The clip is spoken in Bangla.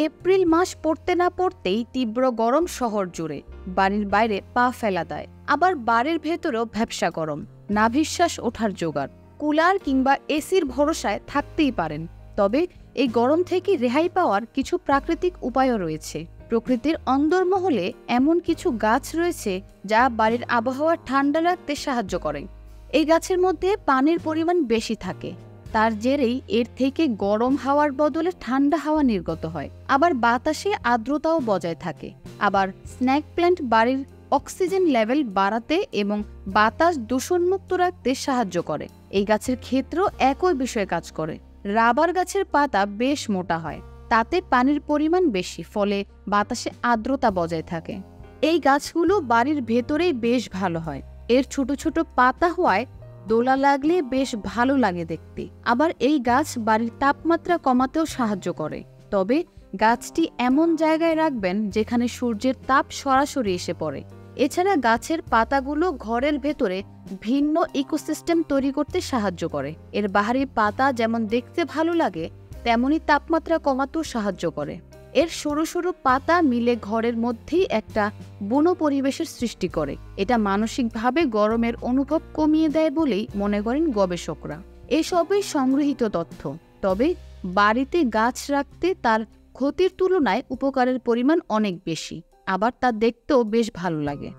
এপ্রিল মাস পড়তে না পড়তেই তীব্র গরম শহর জুড়ে, বাড়ির বাইরে পা ফেলা দেয়। আবার বাড়ির ভেতরেও ভ্যাপসা গরম, নাভিশ্বাস ওঠার জোগাড়। কুলার কিংবা এসির ভরসায় থাকতেই পারেন, তবে এই গরম থেকে রেহাই পাওয়ার কিছু প্রাকৃতিক উপায়ও রয়েছে। প্রকৃতির অন্দরমহলে এমন কিছু গাছ রয়েছে যা বাড়ির আবহাওয়া ঠান্ডা রাখতে সাহায্য করে। এই গাছের মধ্যে পানির পরিমাণ বেশি থাকে, তার জেরেই এর থেকে গরম হাওয়ার বদলে ঠান্ডা হাওয়া নির্গত হয়। আবার বাতাসে আর্দ্রতাও বজায় থাকে। আবার স্নেক প্ল্যান্ট বাড়ির অক্সিজেন লেভেল বাড়াতে এবং বাতাস দূষণমুক্ত রাখতে সাহায্য করে। এই গাছের ক্ষেত্রেও একই বিষয়ে কাজ করে। রাবার গাছের পাতা বেশ মোটা হয়, তাতে পানির পরিমাণ বেশি, ফলে বাতাসে আর্দ্রতা বজায় থাকে। এই গাছগুলো বাড়ির ভেতরেই বেশ ভালো হয়। এর ছোট ছোট পাতা হওয়ায় দোলা লাগলে বেশ ভালো লাগে দেখতে। আবার এই গাছ বাড়ির তাপমাত্রা কমাতেও সাহায্য করে, তবে গাছটি এমন জায়গায় রাখবেন যেখানে সূর্যের তাপ সরাসরি এসে পড়ে। এছাড়া গাছের পাতাগুলো ঘরের ভেতরে ভিন্ন ইকোসিস্টেম তৈরি করতে সাহায্য করে। এর বাহারি পাতা যেমন দেখতে ভালো লাগে, তেমনি তাপমাত্রা কমাতেও সাহায্য করে। এর সরু সরু পাতা মিলে ঘরের মধ্যেই একটা বুনো পরিবেশের সৃষ্টি করে। এটা মানসিকভাবে গরমের অনুভব কমিয়ে দেয় বলেই মনে করেন গবেষকরা। এসবই সংগৃহীত তথ্য, তবে বাড়িতে গাছ রাখতে তার ক্ষতির তুলনায় উপকারের পরিমাণ অনেক বেশি। আবার তা দেখতেও বেশ ভালো লাগে।